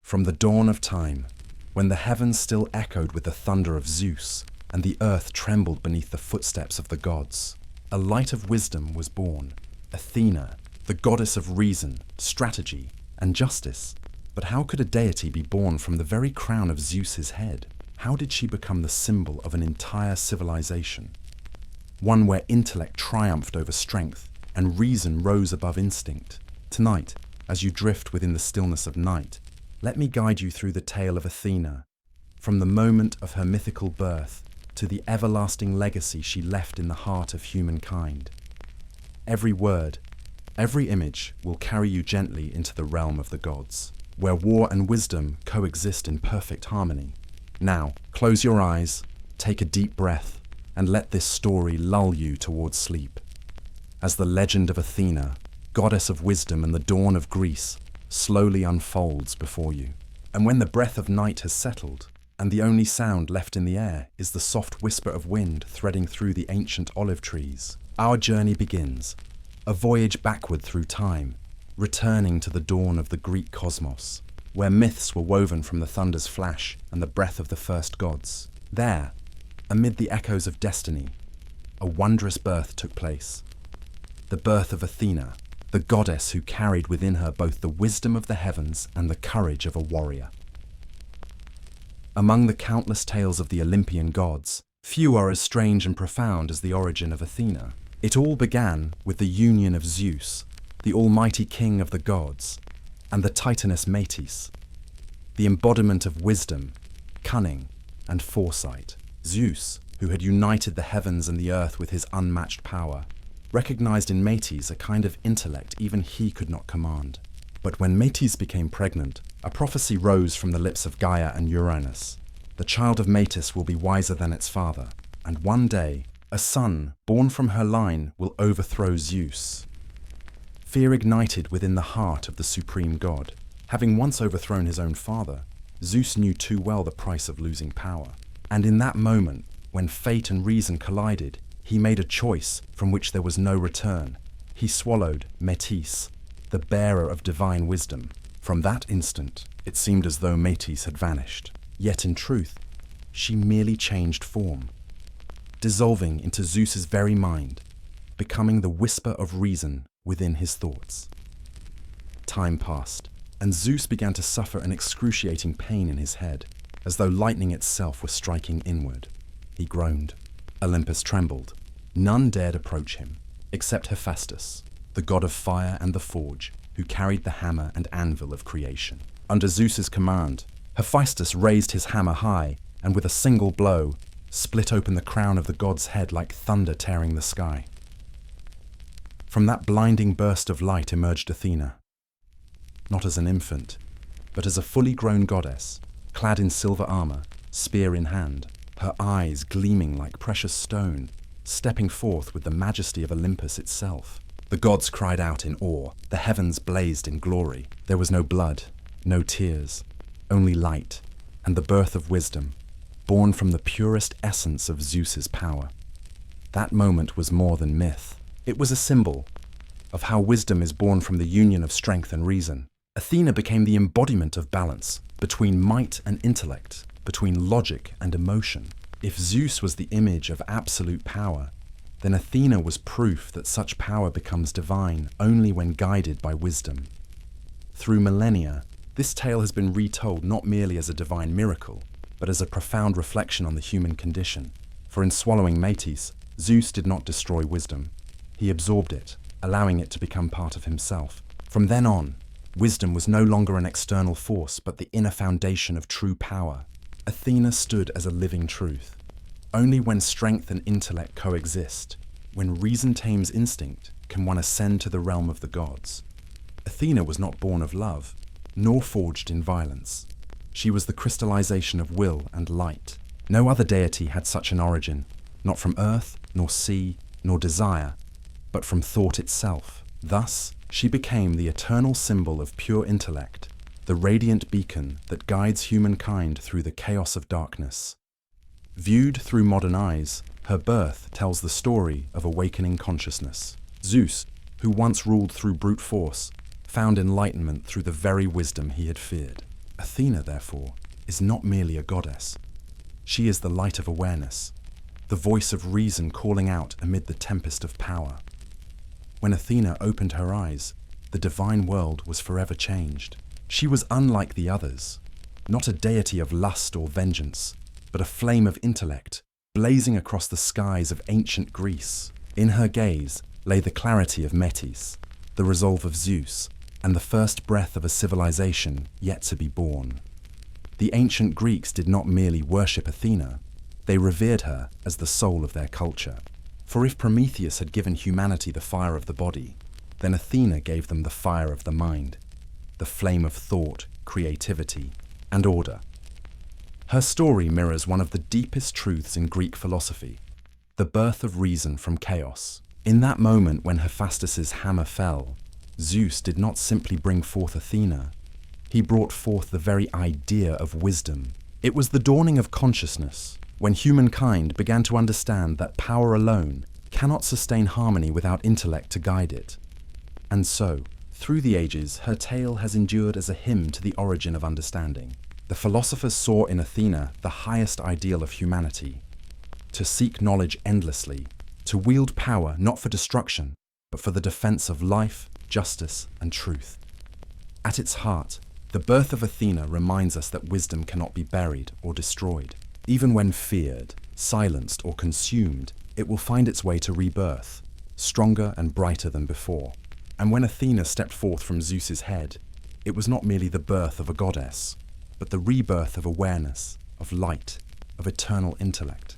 From the dawn of time, when the heavens still echoed with the thunder of Zeus, and the earth trembled beneath the footsteps of the gods, a light of wisdom was born, Athena, the goddess of reason, strategy, and justice. But how could a deity be born from the very crown of Zeus's head? How did she become the symbol of an entire civilization? One where intellect triumphed over strength and reason rose above instinct. Tonight, as you drift within the stillness of night, let me guide you through the tale of Athena, from the moment of her mythical birth to the everlasting legacy she left in the heart of humankind. Every word, every image will carry you gently into the realm of the gods, where war and wisdom coexist in perfect harmony. Now, close your eyes, take a deep breath, and let this story lull you towards sleep. As the legend of Athena, goddess of wisdom and the dawn of Greece, slowly unfolds before you. And when the breath of night has settled, and the only sound left in the air is the soft whisper of wind threading through the ancient olive trees, our journey begins, a voyage backward through time, returning to the dawn of the Greek cosmos, where myths were woven from the thunder's flash and the breath of the first gods. There, amid the echoes of destiny, a wondrous birth took place. The birth of Athena, the goddess who carried within her both the wisdom of the heavens and the courage of a warrior. Among the countless tales of the Olympian gods, few are as strange and profound as the origin of Athena. It all began with the union of Zeus, the almighty king of the gods, and the titaness Metis, the embodiment of wisdom, cunning, and foresight. Zeus, who had united the heavens and the earth with his unmatched power, recognized in Metis a kind of intellect even he could not command. But when Metis became pregnant, a prophecy rose from the lips of Gaia and Uranus. The child of Metis will be wiser than its father, and one day, a son born from her line will overthrow Zeus. Fear ignited within the heart of the supreme god. Having once overthrown his own father, Zeus knew too well the price of losing power. And in that moment, when fate and reason collided, he made a choice from which there was no return. He swallowed Metis, the bearer of divine wisdom. From that instant, it seemed as though Metis had vanished. Yet in truth, she merely changed form, dissolving into Zeus's very mind, becoming the whisper of reason within his thoughts. Time passed, and Zeus began to suffer an excruciating pain in his head, as though lightning itself were striking inward. He groaned. Olympus trembled. None dared approach him, except Hephaestus, the god of fire and the forge, who carried the hammer and anvil of creation. Under Zeus's command, Hephaestus raised his hammer high, and with a single blow, split open the crown of the god's head like thunder tearing the sky. From that blinding burst of light emerged Athena, not as an infant, but as a fully grown goddess, clad in silver armor, spear in hand, her eyes gleaming like precious stone, stepping forth with the majesty of Olympus itself. The gods cried out in awe, the heavens blazed in glory. There was no blood, no tears, only light, and the birth of wisdom, born from the purest essence of Zeus's power. That moment was more than myth. It was a symbol of how wisdom is born from the union of strength and reason. Athena became the embodiment of balance between might and intellect, between logic and emotion. If Zeus was the image of absolute power, then Athena was proof that such power becomes divine only when guided by wisdom. Through millennia, this tale has been retold not merely as a divine miracle, but as a profound reflection on the human condition. For in swallowing Metis, Zeus did not destroy wisdom. He absorbed it, allowing it to become part of himself. From then on, wisdom was no longer an external force, but the inner foundation of true power. Athena stood as a living truth. Only when strength and intellect coexist, when reason tames instinct, can one ascend to the realm of the gods. Athena was not born of love, nor forged in violence. She was the crystallization of will and light. No other deity had such an origin, not from earth, nor sea, nor desire, but from thought itself. Thus, she became the eternal symbol of pure intellect, the radiant beacon that guides humankind through the chaos of darkness. Viewed through modern eyes, her birth tells the story of awakening consciousness. Zeus, who once ruled through brute force, found enlightenment through the very wisdom he had feared. Athena, therefore, is not merely a goddess. She is the light of awareness, the voice of reason calling out amid the tempest of power. When Athena opened her eyes, the divine world was forever changed. She was unlike the others, not a deity of lust or vengeance, but a flame of intellect, blazing across the skies of ancient Greece. In her gaze lay the clarity of Metis, the resolve of Zeus, and the first breath of a civilization yet to be born. The ancient Greeks did not merely worship Athena, they revered her as the soul of their culture. For if Prometheus had given humanity the fire of the body, then Athena gave them the fire of the mind, the flame of thought, creativity, and order. Her story mirrors one of the deepest truths in Greek philosophy, the birth of reason from chaos. In that moment when Hephaestus's hammer fell, Zeus did not simply bring forth Athena, he brought forth the very idea of wisdom. It was the dawning of consciousness, when humankind began to understand that power alone cannot sustain harmony without intellect to guide it. And so, through the ages, her tale has endured as a hymn to the origin of understanding. The philosophers saw in Athena the highest ideal of humanity, to seek knowledge endlessly, to wield power not for destruction, but for the defense of life, justice, and truth. At its heart, the birth of Athena reminds us that wisdom cannot be buried or destroyed. Even when feared, silenced, or consumed, it will find its way to rebirth, stronger and brighter than before. And when Athena stepped forth from Zeus's head, it was not merely the birth of a goddess, but the rebirth of awareness, of light, of eternal intellect.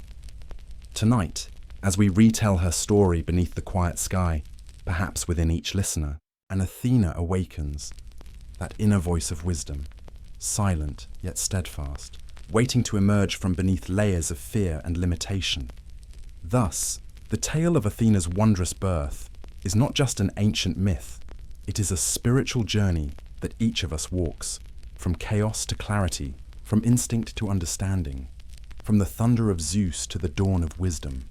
Tonight, as we retell her story beneath the quiet sky, perhaps within each listener, an Athena awakens, that inner voice of wisdom, silent yet steadfast, waiting to emerge from beneath layers of fear and limitation. Thus, the tale of Athena's wondrous birth is not just an ancient myth, it is a spiritual journey that each of us walks, from chaos to clarity, from instinct to understanding, from the thunder of Zeus to the dawn of wisdom.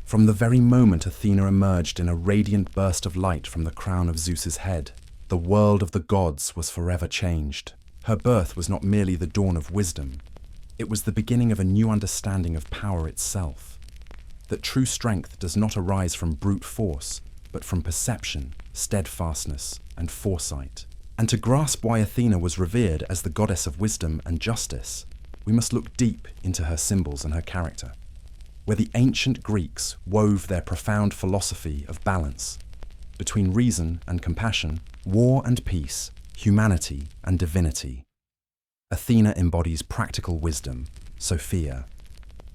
From the very moment Athena emerged in a radiant burst of light from the crown of Zeus's head, the world of the gods was forever changed. Her birth was not merely the dawn of wisdom, it was the beginning of a new understanding of power itself. That true strength does not arise from brute force, but from perception, steadfastness, and foresight. And to grasp why Athena was revered as the goddess of wisdom and justice, we must look deep into her symbols and her character. Where the ancient Greeks wove their profound philosophy of balance between reason and compassion, war and peace, humanity and divinity, Athena embodies practical wisdom, Sophia,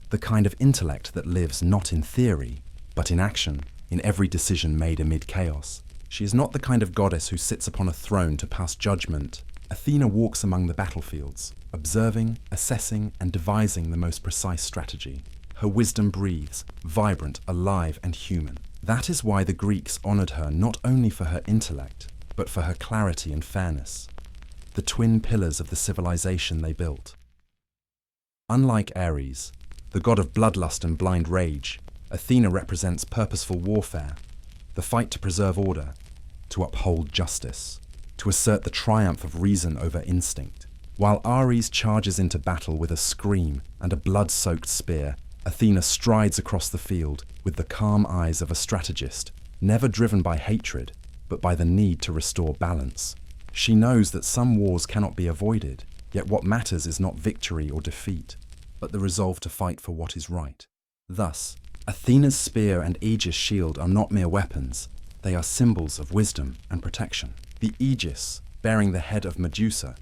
the kind of intellect that lives not in theory, but in action, in every decision made amid chaos. She is not the kind of goddess who sits upon a throne to pass judgment. Athena walks among the battlefields, observing, assessing, and devising the most precise strategy. Her wisdom breathes, vibrant, alive, and human. That is why the Greeks honored her not only for her intellect, but for her clarity and fairness, the twin pillars of the civilization they built. Unlike Ares, the god of bloodlust and blind rage, Athena represents purposeful warfare, the fight to preserve order, to uphold justice, to assert the triumph of reason over instinct. While Ares charges into battle with a scream and a blood-soaked spear, Athena strides across the field with the calm eyes of a strategist, never driven by hatred, but by the need to restore balance. She knows that some wars cannot be avoided, yet what matters is not victory or defeat, but the resolve to fight for what is right. Thus, Athena's spear and Aegis shield are not mere weapons, they are symbols of wisdom and protection. The Aegis, bearing the head of Medusa,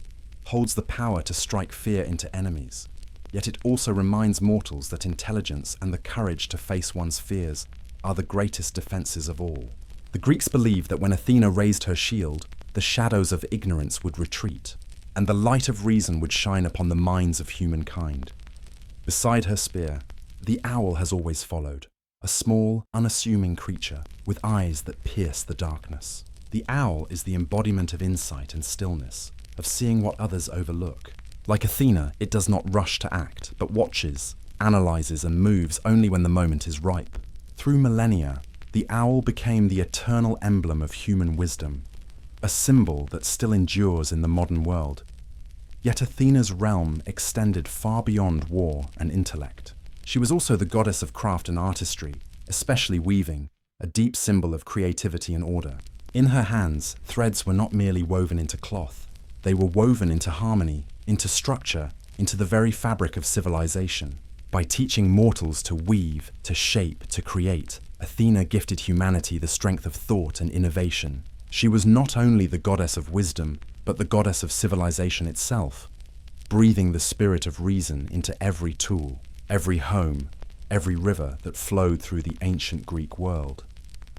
holds the power to strike fear into enemies, yet it also reminds mortals that intelligence and the courage to face one's fears are the greatest defenses of all. The Greeks believed that when Athena raised her shield, the shadows of ignorance would retreat, and the light of reason would shine upon the minds of humankind. Beside her spear, the owl has always followed, a small, unassuming creature with eyes that pierce the darkness. The owl is the embodiment of insight and stillness, of seeing what others overlook. Like Athena, it does not rush to act, but watches, analyzes, and moves only when the moment is ripe. Through millennia, the owl became the eternal emblem of human wisdom, a symbol that still endures in the modern world. Yet Athena's realm extended far beyond war and intellect. She was also the goddess of craft and artistry, especially weaving, a deep symbol of creativity and order. In her hands, threads were not merely woven into cloth. They were woven into harmony, into structure, into the very fabric of civilization. By teaching mortals to weave, to shape, to create, Athena gifted humanity the strength of thought and innovation. She was not only the goddess of wisdom, but the goddess of civilization itself, breathing the spirit of reason into every tool, every home, every river that flowed through the ancient Greek world.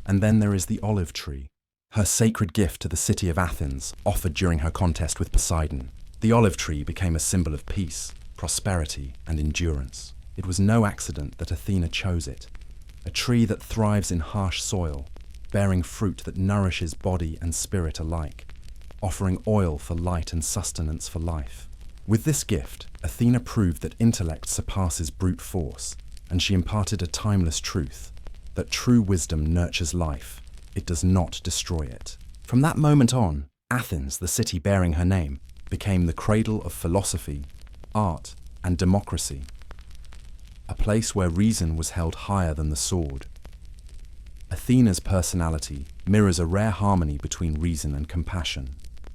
And then there is the olive tree, her sacred gift to the city of Athens, offered during her contest with Poseidon. The olive tree became a symbol of peace, prosperity, and endurance. It was no accident that Athena chose it, a tree that thrives in harsh soil, bearing fruit that nourishes body and spirit alike, offering oil for light and sustenance for life. With this gift, Athena proved that intellect surpasses brute force, and she imparted a timeless truth, that true wisdom nurtures life, it does not destroy it. From that moment on, Athens, the city bearing her name, became the cradle of philosophy, art, and democracy, a place where reason was held higher than the sword. Athena's personality mirrors a rare harmony between reason and compassion.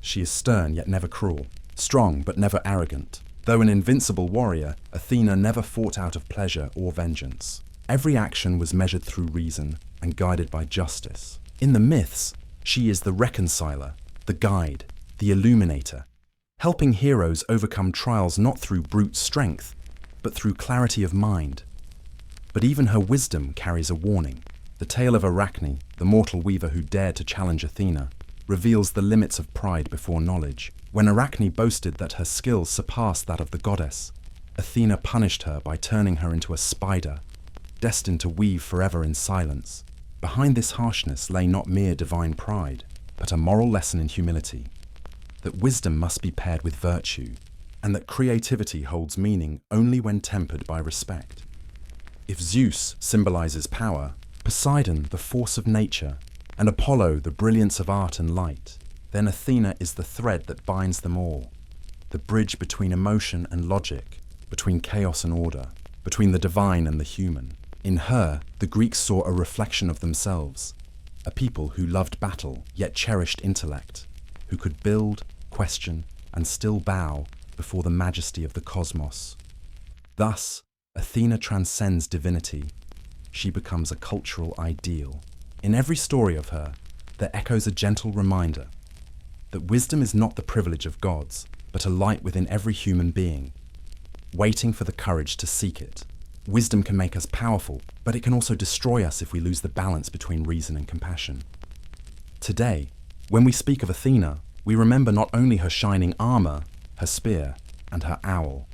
She is stern yet never cruel, strong but never arrogant. Though an invincible warrior, Athena never fought out of pleasure or vengeance. Every action was measured through reason and guided by justice. In the myths, she is the reconciler, the guide, the illuminator, helping heroes overcome trials not through brute strength, but through clarity of mind. But even her wisdom carries a warning. The tale of Arachne, the mortal weaver who dared to challenge Athena, reveals the limits of pride before knowledge. When Arachne boasted that her skills surpassed that of the goddess, Athena punished her by turning her into a spider, destined to weave forever in silence. Behind this harshness lay not mere divine pride, but a moral lesson in humility, that wisdom must be paired with virtue, and that creativity holds meaning only when tempered by respect. If Zeus symbolizes power, Poseidon the force of nature, and Apollo the brilliance of art and light, then Athena is the thread that binds them all, the bridge between emotion and logic, between chaos and order, between the divine and the human. In her, the Greeks saw a reflection of themselves, a people who loved battle yet cherished intellect, who could build, question, and still bow before the majesty of the cosmos. Thus, Athena transcends divinity. She becomes a cultural ideal. In every story of her, there echoes a gentle reminder that wisdom is not the privilege of gods, but a light within every human being, waiting for the courage to seek it. Wisdom can make us powerful, but it can also destroy us if we lose the balance between reason and compassion. Today, when we speak of Athena, we remember not only her shining armor, her spear, and her owl,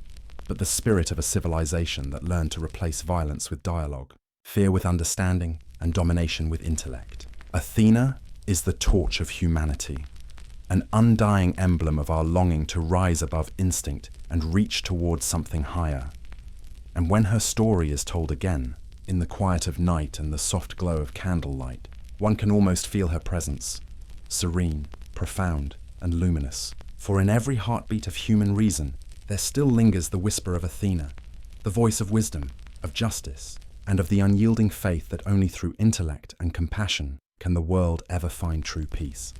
but the spirit of a civilization that learned to replace violence with dialogue, fear with understanding, and domination with intellect. Athena is the torch of humanity, an undying emblem of our longing to rise above instinct and reach towards something higher. And when her story is told again, in the quiet of night and the soft glow of candlelight, one can almost feel her presence, serene, profound, and luminous. For in every heartbeat of human reason, there still lingers the whisper of Athena, the voice of wisdom, of justice, and of the unyielding faith that only through intellect and compassion can the world ever find true peace.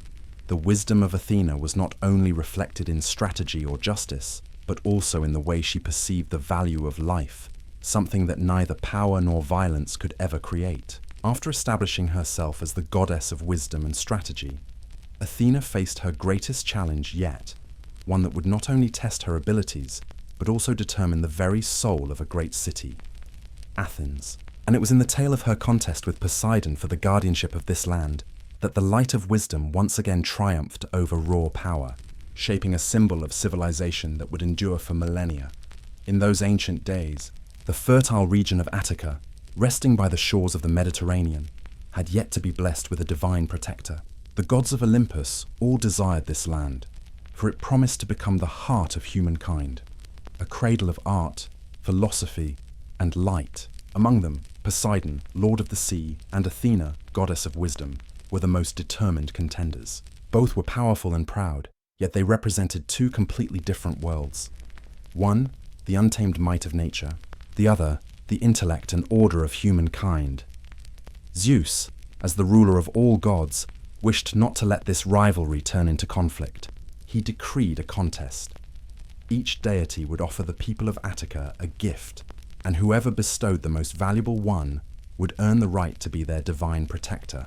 The wisdom of Athena was not only reflected in strategy or justice, but also in the way she perceived the value of life, something that neither power nor violence could ever create. After establishing herself as the goddess of wisdom and strategy, Athena faced her greatest challenge yet, one that would not only test her abilities, but also determine the very soul of a great city, Athens. And it was in the tale of her contest with Poseidon for the guardianship of this land that the light of wisdom once again triumphed over raw power, shaping a symbol of civilization that would endure for millennia. In those ancient days, the fertile region of Attica, resting by the shores of the Mediterranean, had yet to be blessed with a divine protector. The gods of Olympus all desired this land, for it promised to become the heart of humankind, a cradle of art, philosophy, and light. Among them, Poseidon, lord of the sea, and Athena, goddess of wisdom, were the most determined contenders. Both were powerful and proud, yet they represented two completely different worlds. One, the untamed might of nature, the other, the intellect and order of humankind. Zeus, as the ruler of all gods, wished not to let this rivalry turn into conflict. He decreed a contest. Each deity would offer the people of Attica a gift, and whoever bestowed the most valuable one would earn the right to be their divine protector.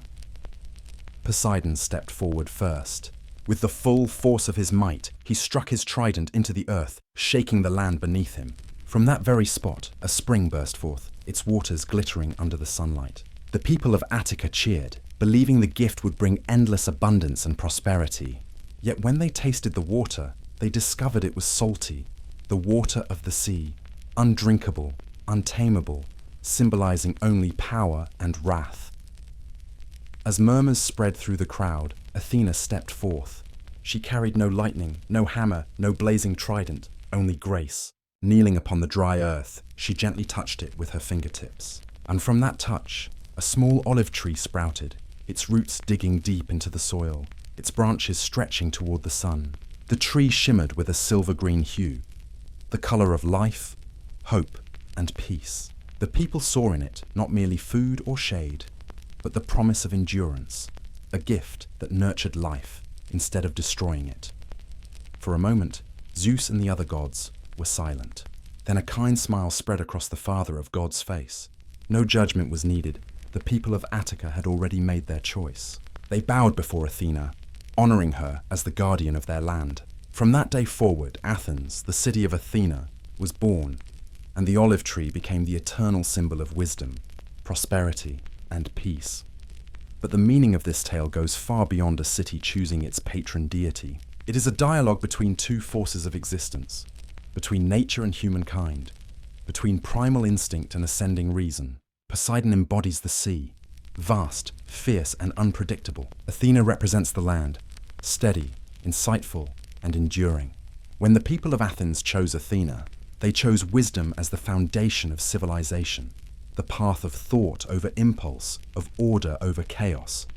Poseidon stepped forward first. With the full force of his might, he struck his trident into the earth, shaking the land beneath him. From that very spot, a spring burst forth, its waters glittering under the sunlight. The people of Attica cheered, believing the gift would bring endless abundance and prosperity. Yet when they tasted the water, they discovered it was salty, the water of the sea, undrinkable, untamable, symbolizing only power and wrath. As murmurs spread through the crowd, Athena stepped forth. She carried no lightning, no hammer, no blazing trident, only grace. Kneeling upon the dry earth, she gently touched it with her fingertips. And from that touch, a small olive tree sprouted, its roots digging deep into the soil, its branches stretching toward the sun. The tree shimmered with a silver-green hue, the color of life, hope, and peace. The people saw in it not merely food or shade, but the promise of endurance, a gift that nurtured life instead of destroying it. For a moment, Zeus and the other gods were silent. Then a kind smile spread across the father of God's face. No judgment was needed. The people of Attica had already made their choice. They bowed before Athena, honoring her as the guardian of their land. From that day forward, Athens, the city of Athena, was born, and the olive tree became the eternal symbol of wisdom, prosperity, and peace. But the meaning of this tale goes far beyond a city choosing its patron deity. It is a dialogue between two forces of existence, between nature and humankind, between primal instinct and ascending reason. Poseidon embodies the sea, vast, fierce, and unpredictable. Athena represents the land, steady, insightful, and enduring. When the people of Athens chose Athena, they chose wisdom as the foundation of civilization, the path of thought over impulse, of order over chaos.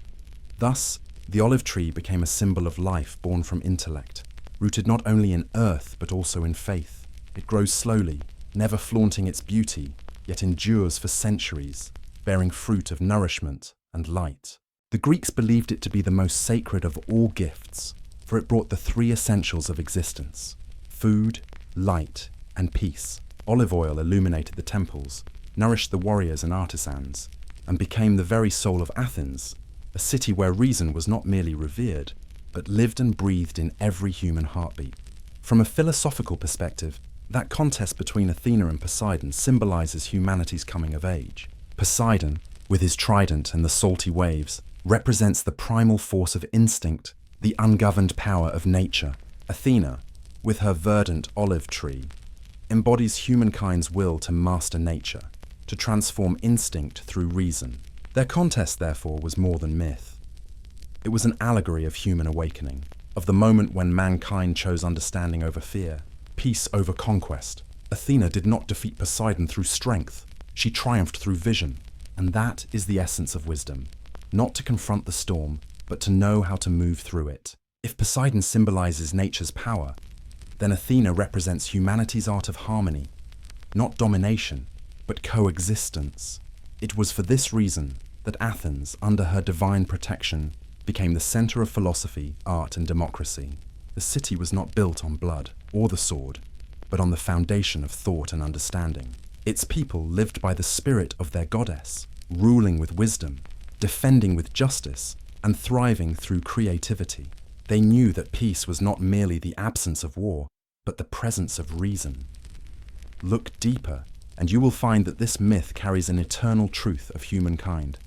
Thus, the olive tree became a symbol of life born from intellect, rooted not only in earth but also in faith. It grows slowly, never flaunting its beauty, yet endures for centuries, bearing fruit of nourishment and light. The Greeks believed it to be the most sacred of all gifts, for it brought the three essentials of existence: food, light, and peace. Olive oil illuminated the temples, nourished the warriors and artisans, and became the very soul of Athens, a city where reason was not merely revered, but lived and breathed in every human heartbeat. From a philosophical perspective, that contest between Athena and Poseidon symbolizes humanity's coming of age. Poseidon, with his trident and the salty waves, represents the primal force of instinct, the ungoverned power of nature. Athena, with her verdant olive tree, embodies humankind's will to master nature, to transform instinct through reason. Their contest, therefore, was more than myth. It was an allegory of human awakening, of the moment when mankind chose understanding over fear, peace over conquest. Athena did not defeat Poseidon through strength, she triumphed through vision. And that is the essence of wisdom, not to confront the storm, but to know how to move through it. If Poseidon symbolizes nature's power, then Athena represents humanity's art of harmony, not domination, but coexistence. It was for this reason that Athens, under her divine protection, became the center of philosophy, art, and democracy. The city was not built on blood or the sword, but on the foundation of thought and understanding. Its people lived by the spirit of their goddess, ruling with wisdom, defending with justice, and thriving through creativity. They knew that peace was not merely the absence of war, but the presence of reason. Look deeper, and you will find that this myth carries an eternal truth of humankind,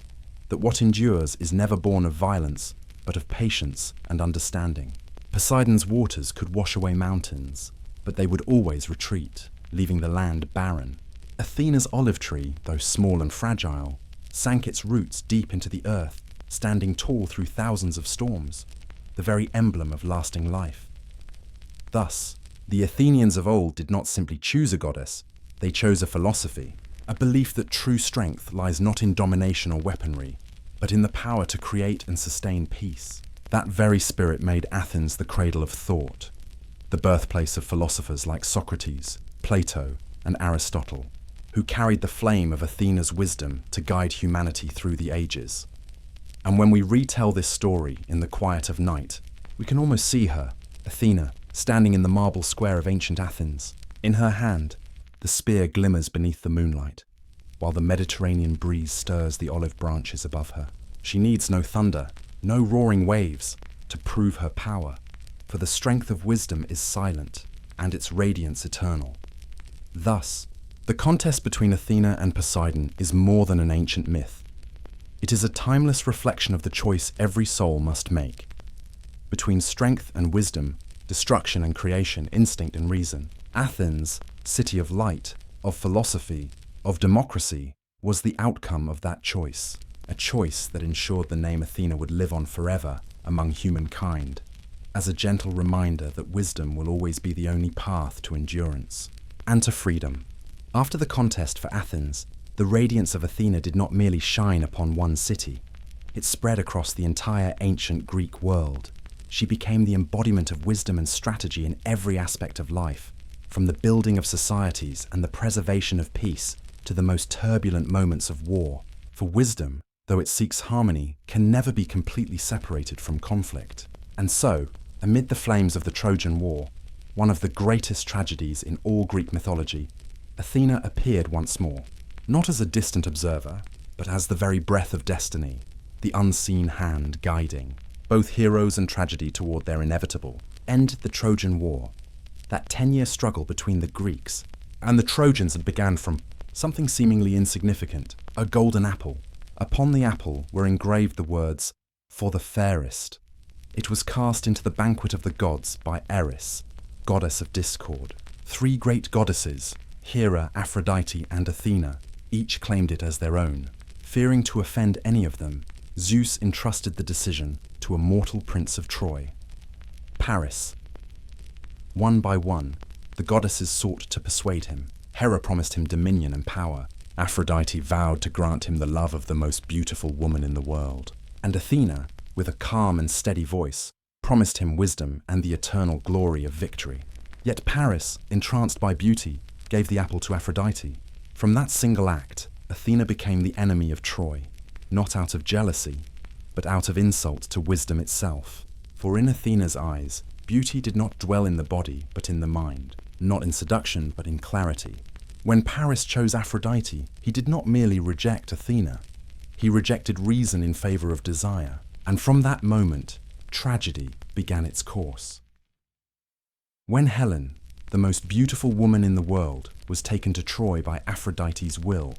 that what endures is never born of violence, but of patience and understanding. Poseidon's waters could wash away mountains, but they would always retreat, leaving the land barren. Athena's olive tree, though small and fragile, sank its roots deep into the earth, standing tall through thousands of storms, the very emblem of lasting life. Thus, the Athenians of old did not simply choose a goddess, they chose a philosophy, a belief that true strength lies not in domination or weaponry, but in the power to create and sustain peace. That very spirit made Athens the cradle of thought, the birthplace of philosophers like Socrates, Plato, and Aristotle, who carried the flame of Athena's wisdom to guide humanity through the ages. And when we retell this story in the quiet of night, we can almost see her, Athena, standing in the marble square of ancient Athens. In her hand, the spear glimmers beneath the moonlight, while the Mediterranean breeze stirs the olive branches above her. She needs no thunder, no roaring waves, to prove her power, for the strength of wisdom is silent, and its radiance eternal. Thus, the contest between Athena and Poseidon is more than an ancient myth. It is a timeless reflection of the choice every soul must make. Between strength and wisdom, destruction and creation, instinct and reason, Athens, city of light, of philosophy, of democracy, was the outcome of that choice. A choice that ensured the name Athena would live on forever among humankind, as a gentle reminder that wisdom will always be the only path to endurance and to freedom. After the contest for Athens, the radiance of Athena did not merely shine upon one city. It spread across the entire ancient Greek world. She became the embodiment of wisdom and strategy in every aspect of life, from the building of societies and the preservation of peace to the most turbulent moments of war. For wisdom, though it seeks harmony, can never be completely separated from conflict. And so, amid the flames of the Trojan War, one of the greatest tragedies in all Greek mythology, Athena appeared once more, not as a distant observer, but as the very breath of destiny, the unseen hand guiding both heroes and tragedy toward their inevitable end. The Trojan War, that 10-year struggle between the Greeks and the Trojans, had began from something seemingly insignificant, a golden apple. Upon the apple were engraved the words, "For the fairest." It was cast into the banquet of the gods by Eris, goddess of discord. 3 great goddesses, Hera, Aphrodite, and Athena, each claimed it as their own. Fearing to offend any of them, Zeus entrusted the decision to a mortal prince of Troy, Paris. One by one, the goddesses sought to persuade him. Hera promised him dominion and power. Aphrodite vowed to grant him the love of the most beautiful woman in the world. And Athena, with a calm and steady voice, promised him wisdom and the eternal glory of victory. Yet Paris, entranced by beauty, gave the apple to Aphrodite. From that single act, Athena became the enemy of Troy, not out of jealousy, but out of insult to wisdom itself. For in Athena's eyes, beauty did not dwell in the body, but in the mind, not in seduction, but in clarity. When Paris chose Aphrodite, he did not merely reject Athena, he rejected reason in favor of desire. And from that moment, tragedy began its course. When Helen, the most beautiful woman in the world, was taken to Troy by Aphrodite's will,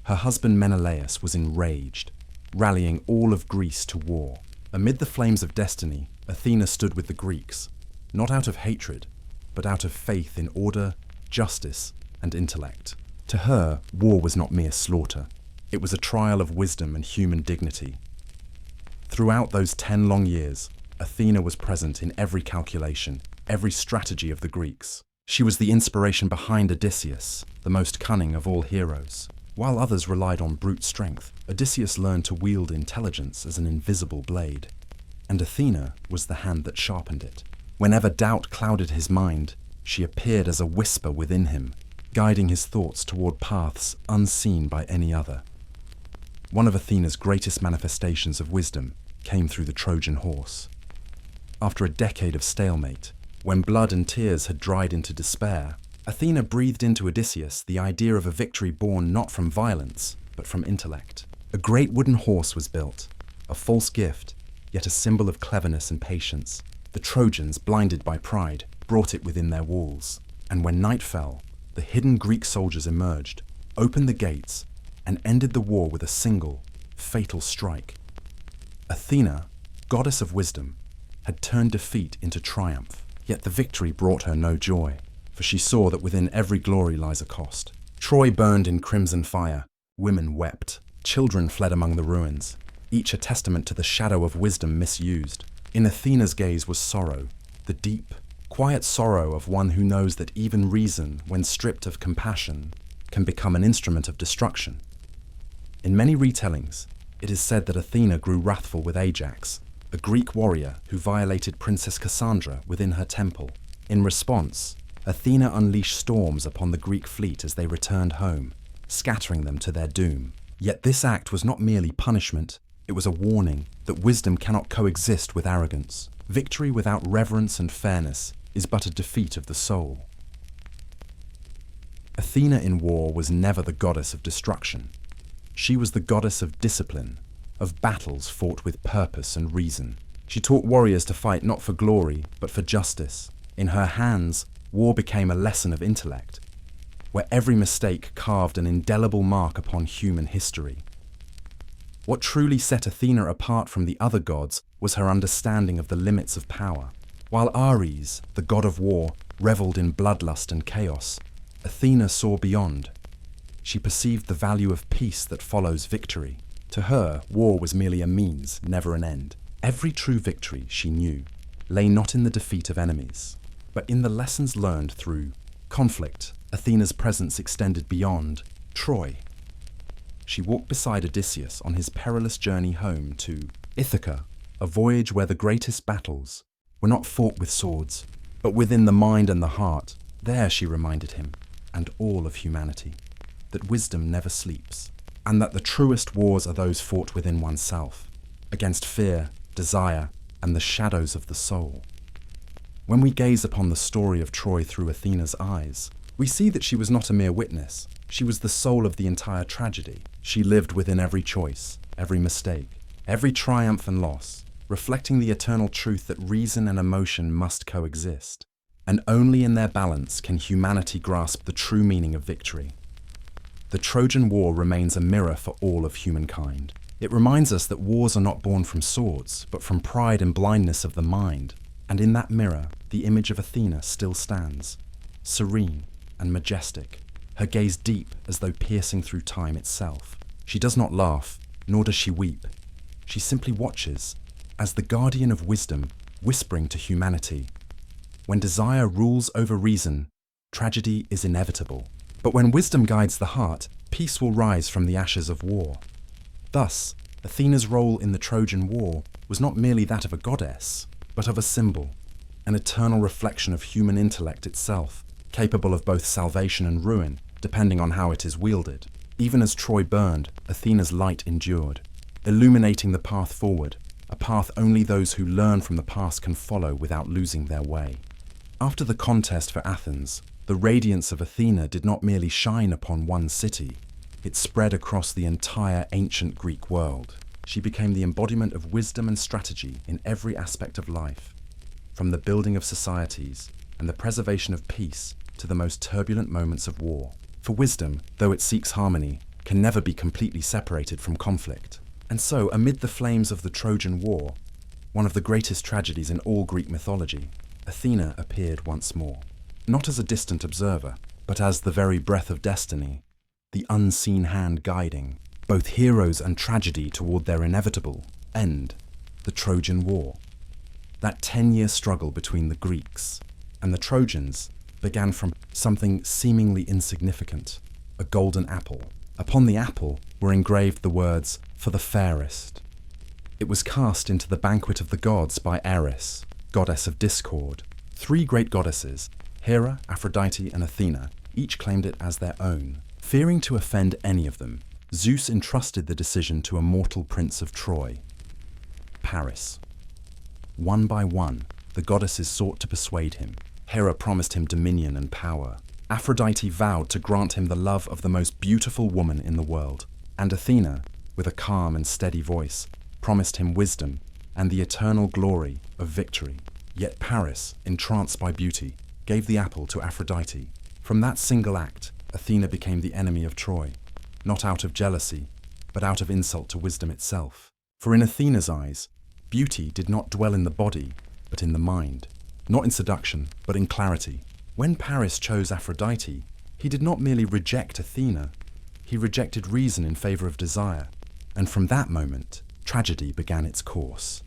her husband Menelaus was enraged, rallying all of Greece to war. Amid the flames of destiny, Athena stood with the Greeks, not out of hatred, but out of faith in order, justice, and intellect. To her, war was not mere slaughter. It was a trial of wisdom and human dignity. Throughout those 10 long years, Athena was present in every calculation, every strategy of the Greeks. She was the inspiration behind Odysseus, the most cunning of all heroes. While others relied on brute strength, Odysseus learned to wield intelligence as an invisible blade. And Athena was the hand that sharpened it. Whenever doubt clouded his mind, she appeared as a whisper within him, guiding his thoughts toward paths unseen by any other. One of Athena's greatest manifestations of wisdom came through the Trojan horse. After a decade of stalemate, when blood and tears had dried into despair, Athena breathed into Odysseus the idea of a victory born not from violence, but from intellect. A great wooden horse was built, a false gift, yet a symbol of cleverness and patience. The Trojans, blinded by pride, brought it within their walls. And when night fell, the hidden Greek soldiers emerged, opened the gates, and ended the war with a single, fatal strike. Athena, goddess of wisdom, had turned defeat into triumph. Yet the victory brought her no joy, for she saw that within every glory lies a cost. Troy burned in crimson fire, women wept, children fled among the ruins, each a testament to the shadow of wisdom misused. In Athena's gaze was sorrow, the deep, quiet sorrow of one who knows that even reason, when stripped of compassion, can become an instrument of destruction. In many retellings, it is said that Athena grew wrathful with Ajax, a Greek warrior who violated Princess Cassandra within her temple. In response, Athena unleashed storms upon the Greek fleet as they returned home, scattering them to their doom. Yet this act was not merely punishment, it was a warning that wisdom cannot coexist with arrogance. Victory without reverence and fairness is but a defeat of the soul. Athena in war was never the goddess of destruction. She was the goddess of discipline, of battles fought with purpose and reason. She taught warriors to fight not for glory, but for justice. In her hands, war became a lesson of intellect, where every mistake carved an indelible mark upon human history. What truly set Athena apart from the other gods was her understanding of the limits of power. While Ares, the god of war, reveled in bloodlust and chaos, Athena saw beyond. She perceived the value of peace that follows victory. To her, war was merely a means, never an end. Every true victory, she knew, lay not in the defeat of enemies, but in the lessons learned through conflict. Athena's presence extended beyond Troy. She walked beside Odysseus on his perilous journey home to Ithaca, a voyage where the greatest battles were not fought with swords, but within the mind and the heart. There, she reminded him, and all of humanity, that wisdom never sleeps, and that the truest wars are those fought within oneself, against fear, desire, and the shadows of the soul. When we gaze upon the story of Troy through Athena's eyes, we see that she was not a mere witness. She was the soul of the entire tragedy. She lived within every choice, every mistake, every triumph and loss, reflecting the eternal truth that reason and emotion must coexist. And only in their balance can humanity grasp the true meaning of victory. The Trojan War remains a mirror for all of humankind. It reminds us that wars are not born from swords, but from pride and blindness of the mind. And in that mirror, the image of Athena still stands, serene and majestic, her gaze deep as though piercing through time itself. She does not laugh, nor does she weep. She simply watches, as the guardian of wisdom, whispering to humanity, when desire rules over reason, tragedy is inevitable. But when wisdom guides the heart, peace will rise from the ashes of war. Thus, Athena's role in the Trojan War was not merely that of a goddess, but of a symbol, an eternal reflection of human intellect itself, capable of both salvation and ruin, depending on how it is wielded. Even as Troy burned, Athena's light endured, illuminating the path forward, a path only those who learn from the past can follow without losing their way. After the contest for Athens, the radiance of Athena did not merely shine upon one city, it spread across the entire ancient Greek world. She became the embodiment of wisdom and strategy in every aspect of life, from the building of societies and the preservation of peace to the most turbulent moments of war. For wisdom, though it seeks harmony, can never be completely separated from conflict. And so, amid the flames of the Trojan War, one of the greatest tragedies in all Greek mythology, Athena appeared once more, not as a distant observer, but as the very breath of destiny, the unseen hand guiding both heroes and tragedy toward their inevitable end, the Trojan War. That 10-year struggle between the Greeks and the Trojans began from something seemingly insignificant, a golden apple. Upon the apple were engraved the words, "For the fairest." It was cast into the banquet of the gods by Eris, goddess of discord. 3 great goddesses, Hera, Aphrodite, and Athena, each claimed it as their own. Fearing to offend any of them, Zeus entrusted the decision to a mortal prince of Troy, Paris. One by one, the goddesses sought to persuade him. Hera promised him dominion and power. Aphrodite vowed to grant him the love of the most beautiful woman in the world. And Athena, with a calm and steady voice, promised him wisdom and the eternal glory of victory. Yet Paris, entranced by beauty, gave the apple to Aphrodite. From that single act, Athena became the enemy of Troy, not out of jealousy, but out of insult to wisdom itself. For in Athena's eyes, beauty did not dwell in the body, but in the mind. Not in seduction, but in clarity. When Paris chose Aphrodite, he did not merely reject Athena, he rejected reason in favor of desire. And from that moment, tragedy began its course.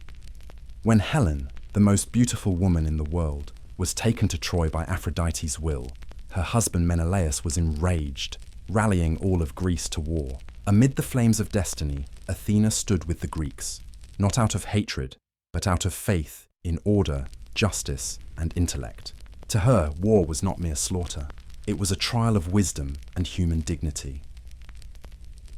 When Helen, the most beautiful woman in the world, was taken to Troy by Aphrodite's will, her husband Menelaus was enraged, rallying all of Greece to war. Amid the flames of destiny, Athena stood with the Greeks, not out of hatred, but out of faith in order, justice, and intellect. To her, war was not mere slaughter. It was a trial of wisdom and human dignity.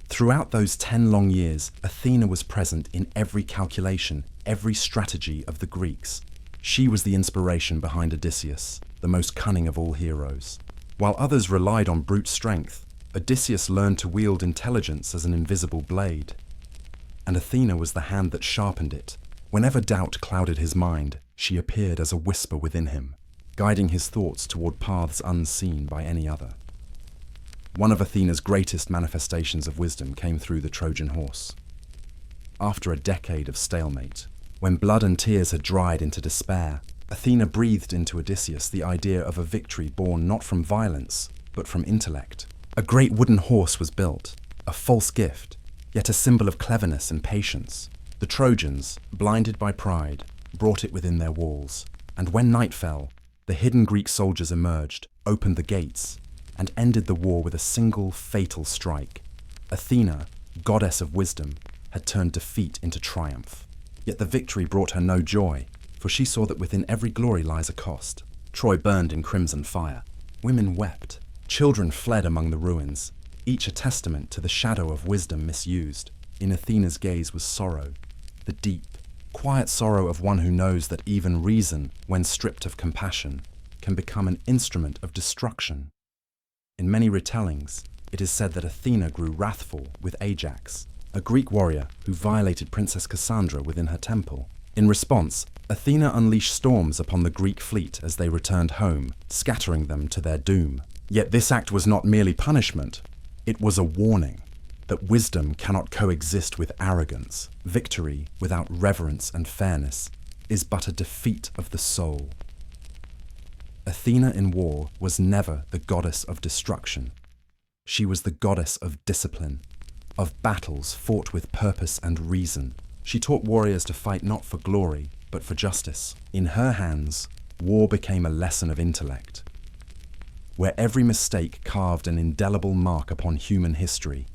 Throughout those 10 long years, Athena was present in every calculation, every strategy of the Greeks. She was the inspiration behind Odysseus, the most cunning of all heroes. While others relied on brute strength, Odysseus learned to wield intelligence as an invisible blade. And Athena was the hand that sharpened it. Whenever doubt clouded his mind, she appeared as a whisper within him, guiding his thoughts toward paths unseen by any other. One of Athena's greatest manifestations of wisdom came through the Trojan horse. After a decade of stalemate, when blood and tears had dried into despair, Athena breathed into Odysseus the idea of a victory born not from violence, but from intellect. A great wooden horse was built, a false gift, yet a symbol of cleverness and patience. The Trojans, blinded by pride, brought it within their walls, and when night fell, the hidden Greek soldiers emerged, opened the gates, and ended the war with a single fatal strike. Athena, goddess of wisdom, had turned defeat into triumph. Yet the victory brought her no joy, for she saw that within every glory lies a cost. Troy burned in crimson fire. Women wept. Children fled among the ruins, each a testament to the shadow of wisdom misused. In Athena's gaze was sorrow, the deep, quiet sorrow of one who knows that even reason, when stripped of compassion, can become an instrument of destruction. In many retellings, it is said that Athena grew wrathful with Ajax, a Greek warrior who violated Princess Cassandra within her temple. In response, Athena unleashed storms upon the Greek fleet as they returned home, scattering them to their doom. Yet this act was not merely punishment, it was a warning that wisdom cannot coexist with arrogance. Victory without reverence and fairness is but a defeat of the soul. Athena in war was never the goddess of destruction. She was the goddess of discipline, of battles fought with purpose and reason. She taught warriors to fight not for glory, but for justice. In her hands, war became a lesson of intellect, where every mistake carved an indelible mark upon human history.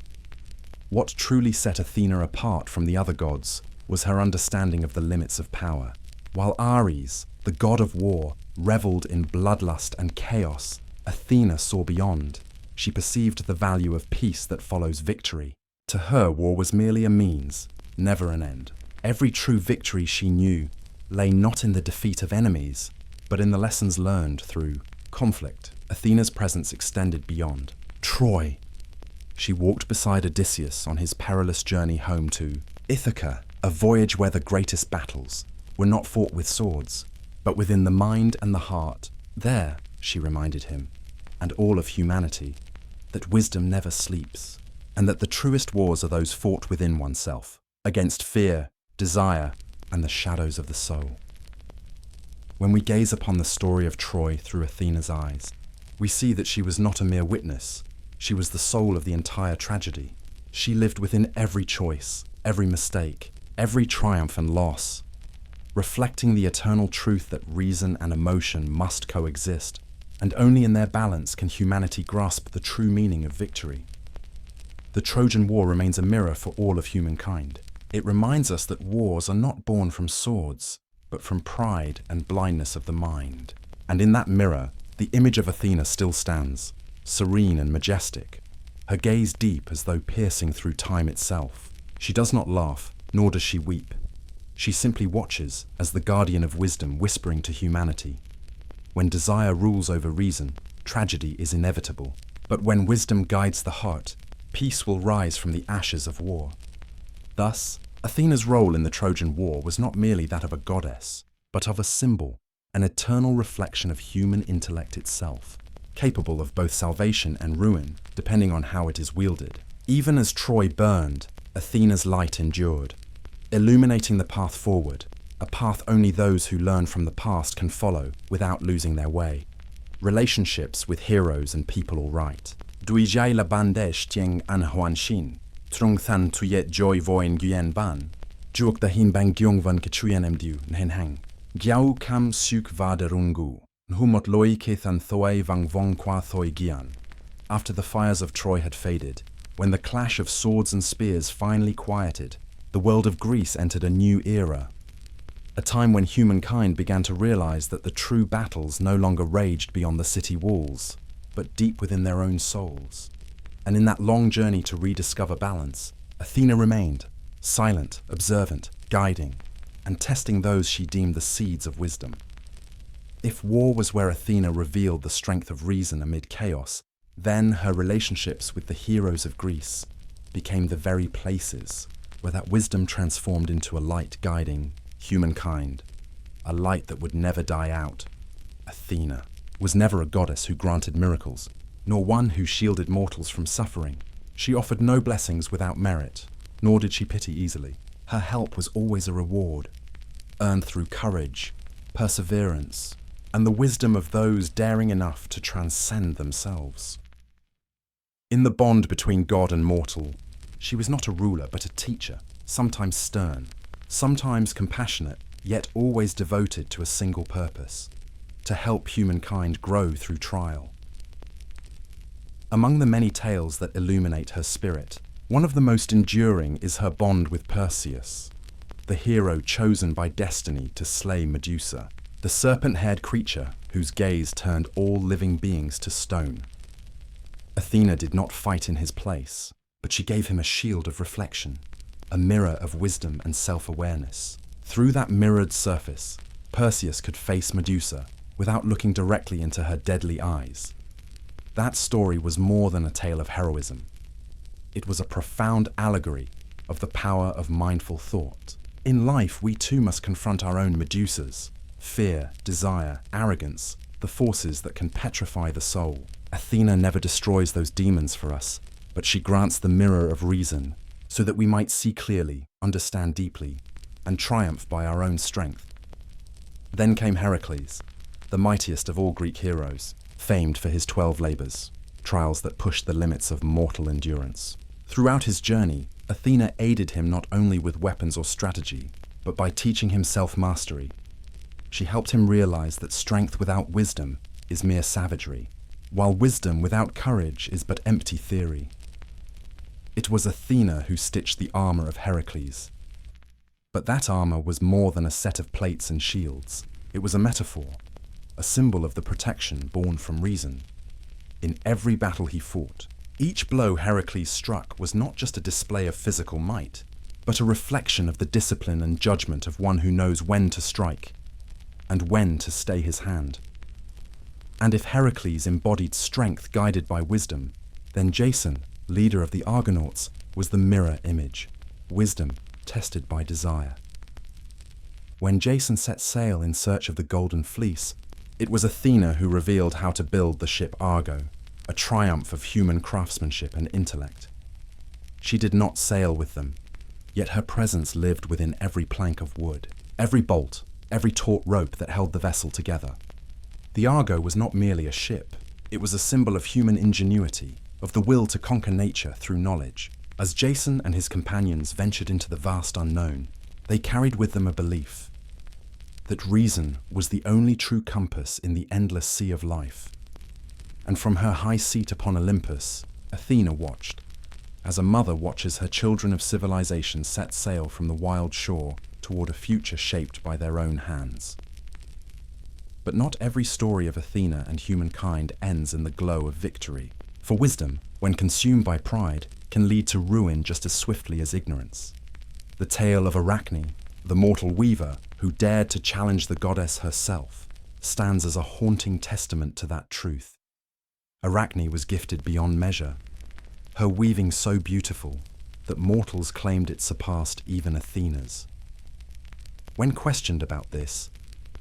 What truly set Athena apart from the other gods was her understanding of the limits of power. While Ares, the god of war, reveled in bloodlust and chaos, Athena saw beyond. She perceived the value of peace that follows victory. To her, war was merely a means, never an end. Every true victory she knew lay not in the defeat of enemies, but in the lessons learned through conflict. Athena's presence extended beyond Troy. She walked beside Odysseus on his perilous journey home to Ithaca, a voyage where the greatest battles were not fought with swords, but within the mind and the heart. There, she reminded him, and all of humanity, that wisdom never sleeps, and that the truest wars are those fought within oneself, against fear, desire, and the shadows of the soul. When we gaze upon the story of Troy through Athena's eyes, we see that she was not a mere witness. She was the soul of the entire tragedy. She lived within every choice, every mistake, every triumph and loss, reflecting the eternal truth that reason and emotion must coexist, and only in their balance can humanity grasp the true meaning of victory. The Trojan War remains a mirror for all of humankind. It reminds us that wars are not born from swords, but from pride and blindness of the mind. And in that mirror, the image of Athena still stands, serene and majestic, her gaze deep as though piercing through time itself. She does not laugh, nor does she weep. She simply watches as the guardian of wisdom whispering to humanity. When desire rules over reason, tragedy is inevitable. But when wisdom guides the heart, peace will rise from the ashes of war. Thus, Athena's role in the Trojan War was not merely that of a goddess, but of a symbol, an eternal reflection of human intellect itself, capable of both salvation and ruin, depending on how it is wielded. Even as Troy burned, Athena's light endured, illuminating the path forward, a path only those who learn from the past can follow without losing their way. Relationships with heroes and people all right. Duijai la bandesh tieng an huan shin, trung than tuyet joy voin guyen ban, juk da hin bang gyung van kechuyen emdu nhen hang. Gyau kam suk vaderungu, nhumot loi kethan thoe vang vong qua thoi gian. After the fires of Troy had faded, when the clash of swords and spears finally quieted, the world of Greece entered a new era. a time when humankind began to realize that the true battles no longer raged beyond the city walls, but deep within their own souls. And in that long journey to rediscover balance, Athena remained, silent, observant, guiding, and testing those she deemed the seeds of wisdom. If war was where Athena revealed the strength of reason amid chaos, then her relationships with the heroes of Greece became the very places where that wisdom transformed into a light guiding humankind, a light that would never die out. Athena was never a goddess who granted miracles, nor one who shielded mortals from suffering. She offered no blessings without merit, nor did she pity easily. Her help was always a reward, earned through courage, perseverance, and the wisdom of those daring enough to transcend themselves. In the bond between God and mortal, she was not a ruler but a teacher, sometimes stern, sometimes compassionate, yet always devoted to a single purpose: to help humankind grow through trial. Among the many tales that illuminate her spirit, one of the most enduring is her bond with Perseus, the hero chosen by destiny to slay Medusa, the serpent-haired creature whose gaze turned all living beings to stone. Athena did not fight in his place, but she gave him a shield of reflection, a mirror of wisdom and self-awareness. Through that mirrored surface, Perseus could face Medusa without looking directly into her deadly eyes. That story was more than a tale of heroism. It was a profound allegory of the power of mindful thought. In life, we too must confront our own Medusas: fear, desire, arrogance, the forces that can petrify the soul. Athena never destroys those demons for us, but she grants the mirror of reason so that we might see clearly, understand deeply, and triumph by our own strength. Then came Heracles, the mightiest of all Greek heroes, famed for his 12 labors, trials that pushed the limits of mortal endurance. Throughout his journey, Athena aided him not only with weapons or strategy, but by teaching him self-mastery. She helped him realize that strength without wisdom is mere savagery, while wisdom without courage is but empty theory. It was Athena who stitched the armor of Heracles. But that armor was more than a set of plates and shields. It was a metaphor, a symbol of the protection born from reason. In every battle he fought, each blow Heracles struck was not just a display of physical might, but a reflection of the discipline and judgment of one who knows when to strike and when to stay his hand. And if Heracles embodied strength guided by wisdom, then Jason, leader of the Argonauts, was the mirror image, wisdom tested by desire. When Jason set sail in search of the Golden Fleece, it was Athena who revealed how to build the ship Argo, a triumph of human craftsmanship and intellect. She did not sail with them, yet her presence lived within every plank of wood, every bolt, every taut rope that held the vessel together. The Argo was not merely a ship, it was a symbol of human ingenuity, of the will to conquer nature through knowledge. As Jason and his companions ventured into the vast unknown, they carried with them a belief that reason was the only true compass in the endless sea of life. And from her high seat upon Olympus, Athena watched, as a mother watches her children of civilization set sail from the wild shore toward a future shaped by their own hands. But not every story of Athena and humankind ends in the glow of victory. For wisdom, when consumed by pride, can lead to ruin just as swiftly as ignorance. The tale of Arachne, the mortal weaver who dared to challenge the goddess herself, stands as a haunting testament to that truth. Arachne was gifted beyond measure, her weaving so beautiful that mortals claimed it surpassed even Athena's. When questioned about this,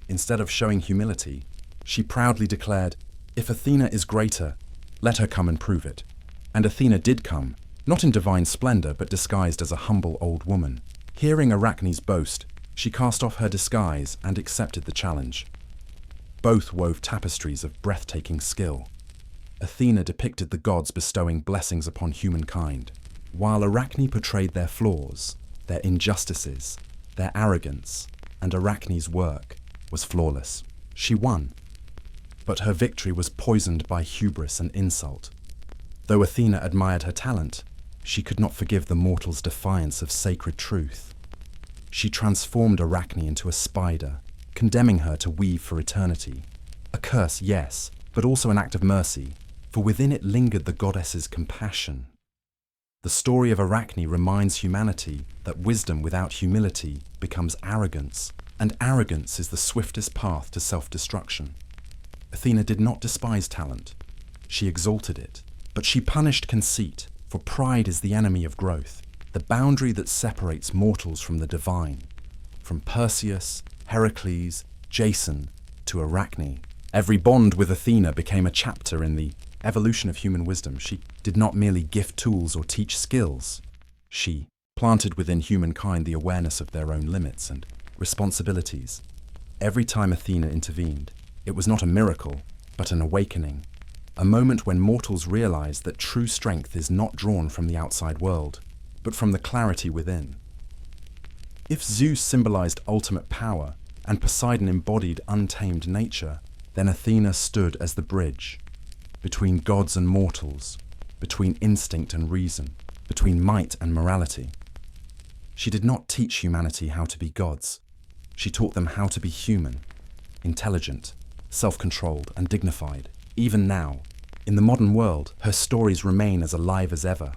instead of showing humility, she proudly declared, "If Athena is greater, let her come and prove it." And Athena did come, not in divine splendor, but disguised as a humble old woman. Hearing Arachne's boast, she cast off her disguise and accepted the challenge. Both wove tapestries of breathtaking skill. Athena depicted the gods bestowing blessings upon humankind, while Arachne portrayed their flaws, their injustices, their arrogance, and Arachne's work was flawless. She won, but her victory was poisoned by hubris and insult. Though Athena admired her talent, she could not forgive the mortal's defiance of sacred truth. She transformed Arachne into a spider, condemning her to weave for eternity. A curse, yes, but also an act of mercy, for within it lingered the goddess's compassion. The story of Arachne reminds humanity that wisdom without humility becomes arrogance, and arrogance is the swiftest path to self-destruction. Athena did not despise talent. She exalted it, but she punished conceit, for pride is the enemy of growth, the boundary that separates mortals from the divine. From Perseus, Heracles, Jason, to Arachne, every bond with Athena became a chapter in the evolution of human wisdom. She did not merely gift tools or teach skills. She planted within humankind the awareness of their own limits and responsibilities. Every time Athena intervened, it was not a miracle, but an awakening, a moment when mortals realized that true strength is not drawn from the outside world, but from the clarity within. If Zeus symbolized ultimate power and Poseidon embodied untamed nature, then Athena stood as the bridge between gods and mortals, between instinct and reason, between might and morality. She did not teach humanity how to be gods. She taught them how to be human, intelligent, self-controlled, and dignified. Even now, in the modern world, her stories remain as alive as ever.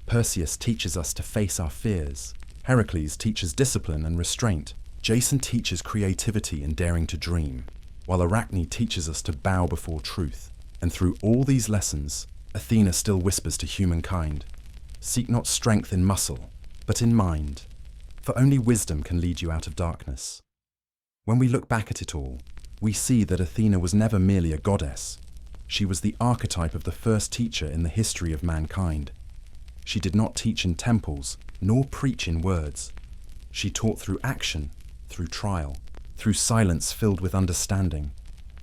Perseus teaches us to face our fears. Heracles teaches discipline and restraint. Jason teaches creativity and daring to dream, while Arachne teaches us to bow before truth. And through all these lessons, Athena still whispers to humankind, seek not strength in muscle, but in mind, for only wisdom can lead you out of darkness. When we look back at it all, we see that Athena was never merely a goddess. She was the archetype of the first teacher in the history of mankind. She did not teach in temples, nor preach in words. She taught through action, through trial, through silence filled with understanding.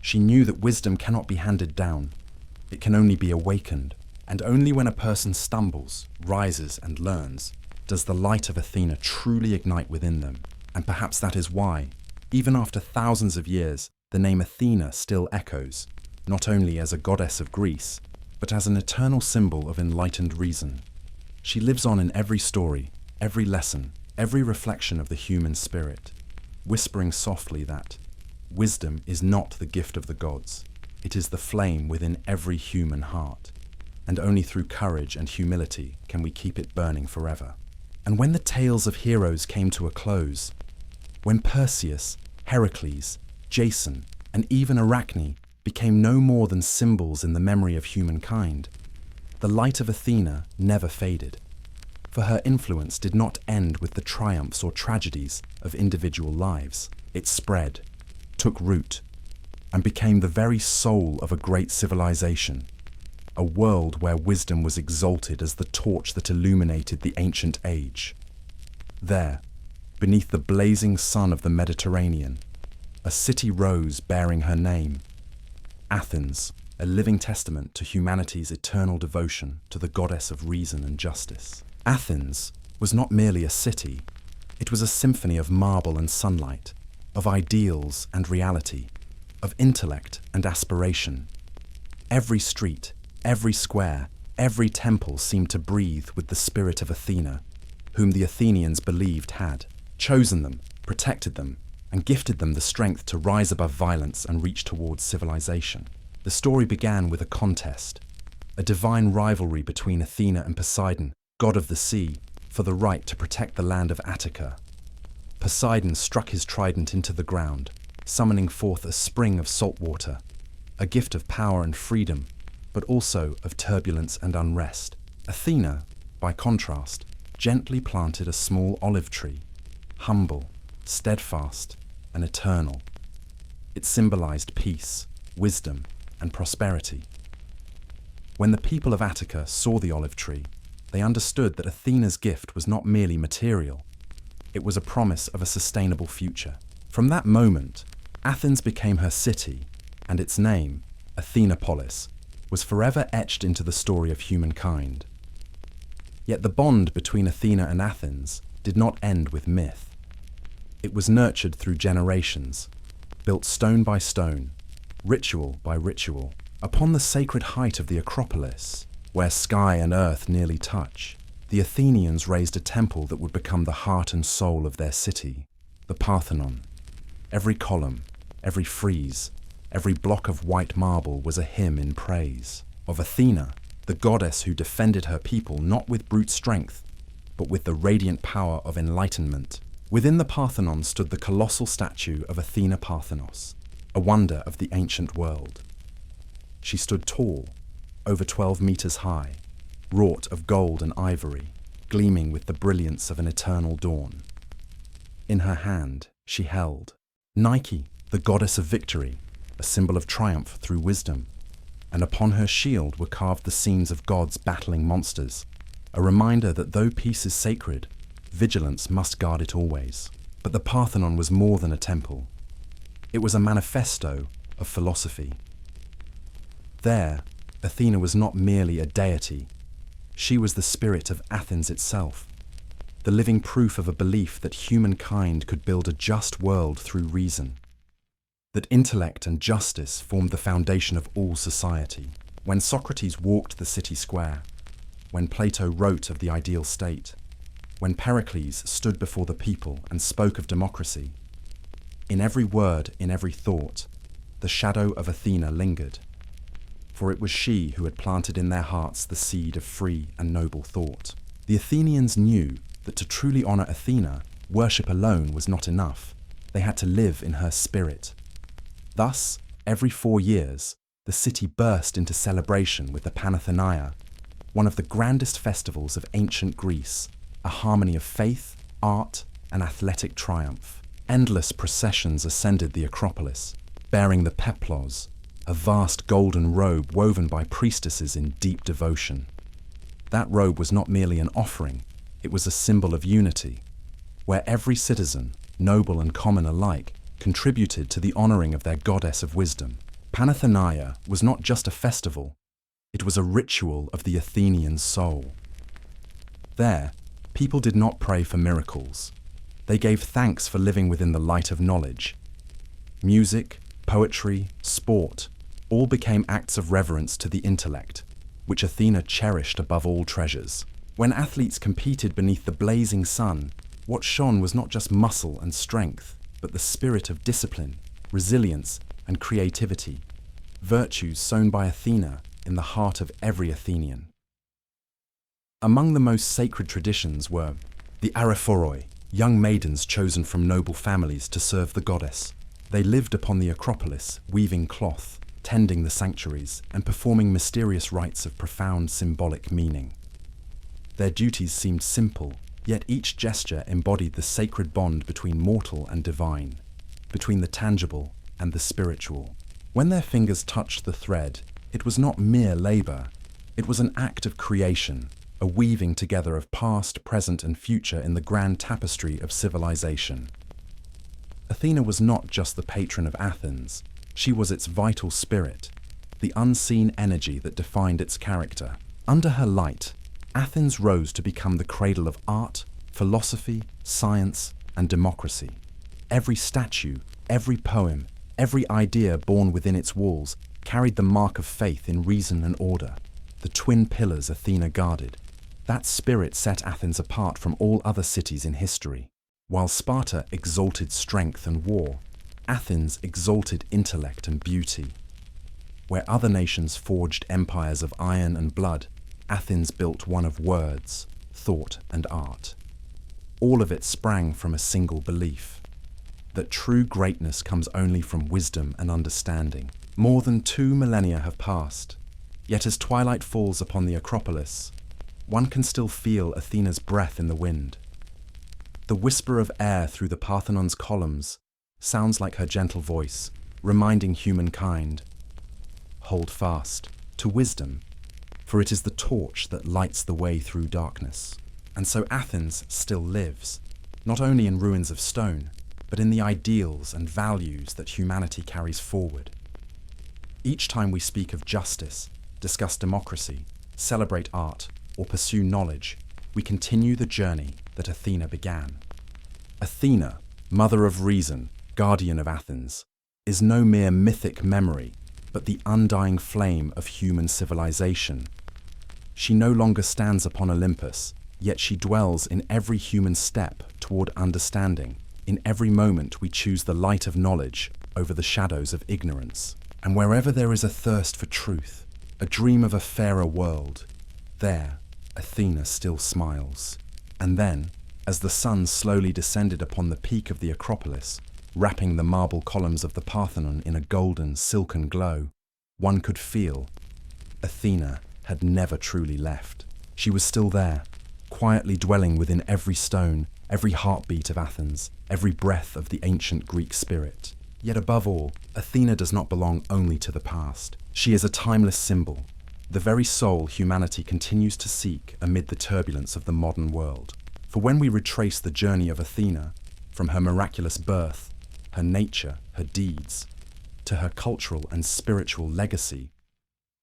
She knew that wisdom cannot be handed down. It can only be awakened. And only when a person stumbles, rises, and learns, does the light of Athena truly ignite within them. And perhaps that is why, even after thousands of years, the name Athena still echoes, not only as a goddess of Greece, but as an eternal symbol of enlightened reason. She lives on in every story, every lesson, every reflection of the human spirit, whispering softly that wisdom is not the gift of the gods. It is the flame within every human heart, and only through courage and humility can we keep it burning forever. And when the tales of heroes came to a close, when Perseus, Heracles, Jason, and even Arachne became no more than symbols in the memory of humankind, the light of Athena never faded, for her influence did not end with the triumphs or tragedies of individual lives. It spread, took root, and became the very soul of a great civilization, a world where wisdom was exalted as the torch that illuminated the ancient age. There, beneath the blazing sun of the Mediterranean, a city rose bearing her name, Athens, a living testament to humanity's eternal devotion to the goddess of reason and justice. Athens was not merely a city, it was a symphony of marble and sunlight, of ideals and reality, of intellect and aspiration. Every street, every square, every temple seemed to breathe with the spirit of Athena, whom the Athenians believed had chosen them, protected them, and gifted them the strength to rise above violence and reach towards civilization. The story began with a contest, a divine rivalry between Athena and Poseidon, god of the sea, for the right to protect the land of Attica. Poseidon struck his trident into the ground, summoning forth a spring of salt water, a gift of power and freedom, but also of turbulence and unrest. Athena, by contrast, gently planted a small olive tree, humble, steadfast, and eternal. It symbolized peace, wisdom, and prosperity. When the people of Attica saw the olive tree, they understood that Athena's gift was not merely material. It was a promise of a sustainable future. From that moment, Athens became her city, and its name, Athenopolis, was forever etched into the story of humankind. Yet the bond between Athena and Athens did not end with myth. It was nurtured through generations, built stone by stone, ritual by ritual, upon the sacred height of the Acropolis, where sky and earth nearly touch. the Athenians raised a temple that would become the heart and soul of their city, the Parthenon. Every column, every frieze, every block of white marble was a hymn in praise of Athena, the goddess who defended her people not with brute strength, but with the radiant power of enlightenment. Within the Parthenon stood the colossal statue of Athena Parthenos, a wonder of the ancient world. She stood tall, over 12 meters high, wrought of gold and ivory, gleaming with the brilliance of an eternal dawn. In her hand, she held Nike, the goddess of victory, a symbol of triumph through wisdom, and upon her shield were carved the scenes of gods battling monsters, a reminder that though peace is sacred, vigilance must guard it always. But the Parthenon was more than a temple. It was a manifesto of philosophy. There, Athena was not merely a deity. She was the spirit of Athens itself, the living proof of a belief that humankind could build a just world through reason, that intellect and justice formed the foundation of all society. When Socrates walked the city square, when Plato wrote of the ideal state, when Pericles stood before the people and spoke of democracy, in every word, in every thought, the shadow of Athena lingered, for it was she who had planted in their hearts the seed of free and noble thought. The Athenians knew that to truly honor Athena, worship alone was not enough. They had to live in her spirit. Thus, every 4 years, the city burst into celebration with the Panathenaea, one of the grandest festivals of ancient Greece, a harmony of faith, art, and athletic triumph. Endless processions ascended the Acropolis, bearing the peplos, a vast golden robe woven by priestesses in deep devotion. That robe was not merely an offering, it was a symbol of unity, where every citizen, noble and common alike, contributed to the honoring of their goddess of wisdom. Panathenaea was not just a festival, it was a ritual of the Athenian soul. There, people did not pray for miracles. They gave thanks for living within the light of knowledge. Music, poetry, sport, all became acts of reverence to the intellect, which Athena cherished above all treasures. When athletes competed beneath the blazing sun, what shone was not just muscle and strength, but the spirit of discipline, resilience, and creativity, virtues sown by Athena in the heart of every Athenian. Among the most sacred traditions were the Araphoroi, young maidens chosen from noble families to serve the goddess. They lived upon the Acropolis, weaving cloth, tending the sanctuaries, and performing mysterious rites of profound symbolic meaning. Their duties seemed simple, yet each gesture embodied the sacred bond between mortal and divine, between the tangible and the spiritual. When their fingers touched the thread, it was not mere labor, it was an act of creation, a weaving together of past, present, and future in the grand tapestry of civilization. Athena was not just the patron of Athens, she was its vital spirit, the unseen energy that defined its character. Under her light, Athens rose to become the cradle of art, philosophy, science, and democracy. Every statue, every poem, every idea born within its walls carried the mark of faith in reason and order, the twin pillars Athena guarded. That spirit set Athens apart from all other cities in history. While Sparta exalted strength and war, Athens exalted intellect and beauty. Where other nations forged empires of iron and blood, Athens built one of words, thought, and art. All of it sprang from a single belief, that true greatness comes only from wisdom and understanding. More than 2 millennia have passed, yet as twilight falls upon the Acropolis, one can still feel Athena's breath in the wind. The whisper of air through the Parthenon's columns sounds like her gentle voice, reminding humankind, hold fast to wisdom, for it is the torch that lights the way through darkness. And so Athens still lives, not only in ruins of stone, but in the ideals and values that humanity carries forward. Each time we speak of justice, discuss democracy, celebrate art, or pursue knowledge, we continue the journey that Athena began. Athena, mother of reason, guardian of Athens, is no mere mythic memory, but the undying flame of human civilization. She no longer stands upon Olympus, Yet she dwells in every human step toward understanding. In every moment we choose the light of knowledge over the shadows of ignorance. And wherever there is a thirst for truth, a dream of a fairer world, there Athena still smiles. And then, as the sun slowly descended upon the peak of the Acropolis, wrapping the marble columns of the Parthenon in a golden, silken glow, one could feel Athena had never truly left. She was still there, quietly dwelling within every stone, every heartbeat of Athens, every breath of the ancient Greek spirit. Yet above all, Athena does not belong only to the past. She is a timeless symbol, the very soul humanity continues to seek amid the turbulence of the modern world. For when we retrace the journey of Athena, from her miraculous birth, her nature, her deeds, to her cultural and spiritual legacy,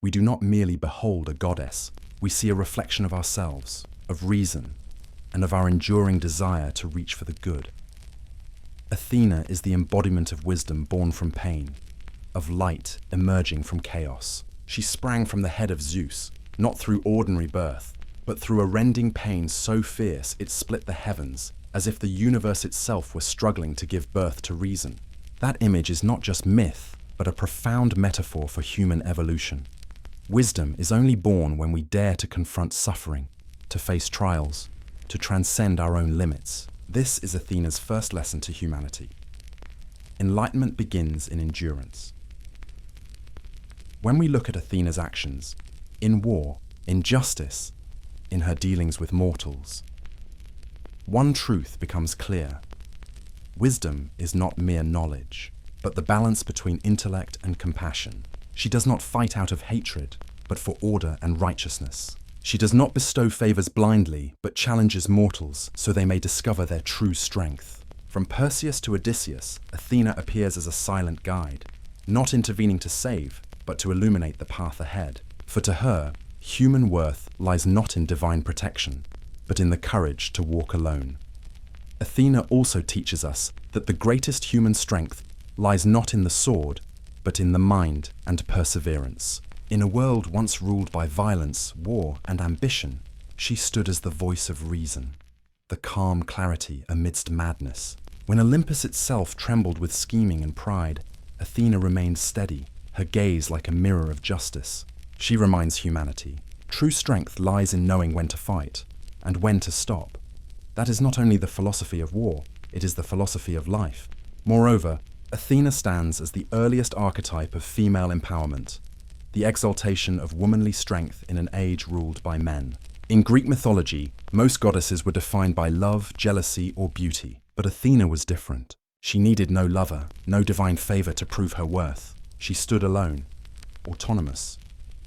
we do not merely behold a goddess, we see a reflection of ourselves, of reason, and of our enduring desire to reach for the good. Athena is the embodiment of wisdom born from pain, of light emerging from chaos. She sprang from the head of Zeus, not through ordinary birth, but through a rending pain so fierce it split the heavens, as if the universe itself were struggling to give birth to reason. That image is not just myth, but a profound metaphor for human evolution. Wisdom is only born when we dare to confront suffering, to face trials, to transcend our own limits. This is Athena's first lesson to humanity. Enlightenment begins in endurance. When we look at Athena's actions, in war, in justice, in her dealings with mortals, one truth becomes clear. Wisdom is not mere knowledge, but the balance between intellect and compassion. She does not fight out of hatred, but for order and righteousness. She does not bestow favors blindly, but challenges mortals so they may discover their true strength. From Perseus to Odysseus, Athena appears as a silent guide, not intervening to save, but to illuminate the path ahead. For to her, human worth lies not in divine protection, but in the courage to walk alone. Athena also teaches us that the greatest human strength lies not in the sword, but in the mind and perseverance. In a world once ruled by violence, war, and ambition, she stood as the voice of reason, the calm clarity amidst madness. When Olympus itself trembled with scheming and pride, Athena remained steady, her gaze like a mirror of justice. She reminds humanity, true strength lies in knowing when to fight, and when to stop. That is not only the philosophy of war, it is the philosophy of life. Moreover, Athena stands as the earliest archetype of female empowerment, the exaltation of womanly strength in an age ruled by men. In Greek mythology, most goddesses were defined by love, jealousy, or beauty. But Athena was different. She needed no lover, no divine favor to prove her worth. She stood alone, autonomous,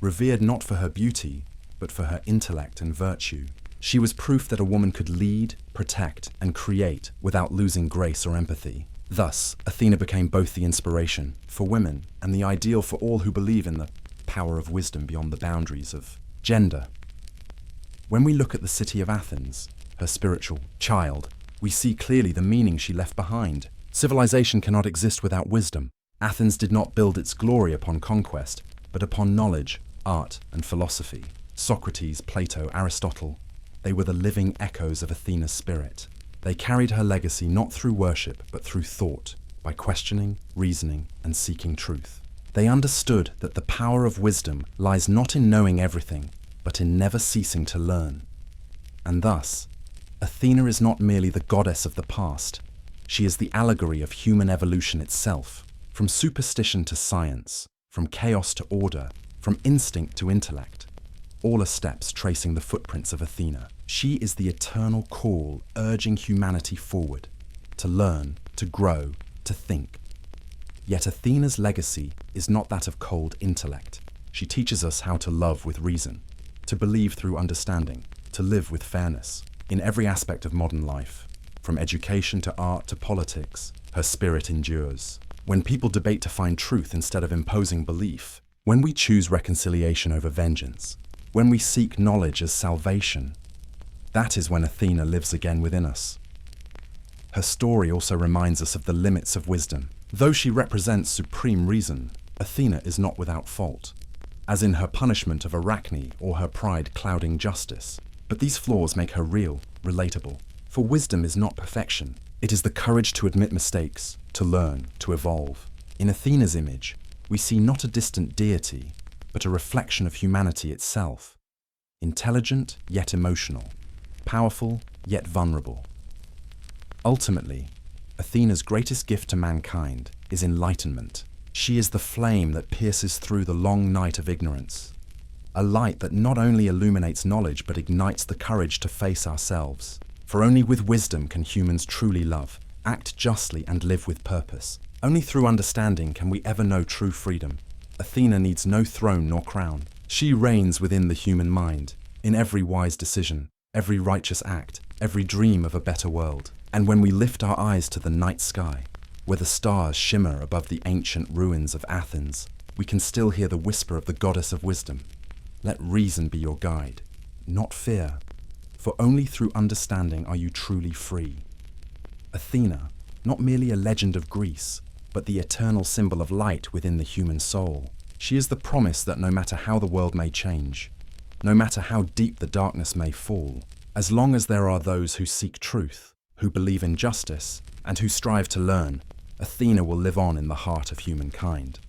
revered not for her beauty, but for her intellect and virtue. She was proof that a woman could lead, protect, and create without losing grace or empathy. Thus, Athena became both the inspiration for women and the ideal for all who believe in the power of wisdom beyond the boundaries of gender. When we look at the city of Athens, her spiritual child, we see clearly the meaning she left behind. Civilization cannot exist without wisdom. Athens did not build its glory upon conquest, but upon knowledge, art, and philosophy. Socrates, Plato, Aristotle, they were the living echoes of Athena's spirit. They carried her legacy not through worship, but through thought, by questioning, reasoning, and seeking truth. They understood that the power of wisdom lies not in knowing everything, but in never ceasing to learn. And thus, Athena is not merely the goddess of the past, she is the allegory of human evolution itself. From superstition to science, from chaos to order, from instinct to intellect, all are steps tracing the footprints of Athena. She is the eternal call urging humanity forward, to learn, to grow, to think. Yet Athena's legacy is not that of cold intellect. She teaches us how to love with reason, to believe through understanding, to live with fairness. In every aspect of modern life, from education to art to politics, her spirit endures. When people debate to find truth instead of imposing belief, when we choose reconciliation over vengeance, when we seek knowledge as salvation, that is when Athena lives again within us. Her story also reminds us of the limits of wisdom. Though she represents supreme reason, Athena is not without fault. As in her punishment of Arachne or her pride clouding justice, But these flaws make her real, relatable. For wisdom is not perfection. It is the courage to admit mistakes, to learn, to evolve. In Athena's image, we see not a distant deity, but a reflection of humanity itself. Intelligent, yet emotional. Powerful, yet vulnerable. Ultimately, Athena's greatest gift to mankind is enlightenment. She is the flame that pierces through the long night of ignorance. A light that not only illuminates knowledge but ignites the courage to face ourselves. For only with wisdom can humans truly love, act justly and live with purpose. Only through understanding can we ever know true freedom. Athena needs no throne nor crown. She reigns within the human mind, in every wise decision, every righteous act, every dream of a better world. And when we lift our eyes to the night sky, where the stars shimmer above the ancient ruins of Athens, we can still hear the whisper of the goddess of wisdom. Let reason be your guide, not fear, for only through understanding are you truly free. Athena, not merely a legend of Greece, but the eternal symbol of light within the human soul. She is the promise that no matter how the world may change, no matter how deep the darkness may fall, as long as there are those who seek truth, who believe in justice, and who strive to learn, Athena will live on in the heart of humankind.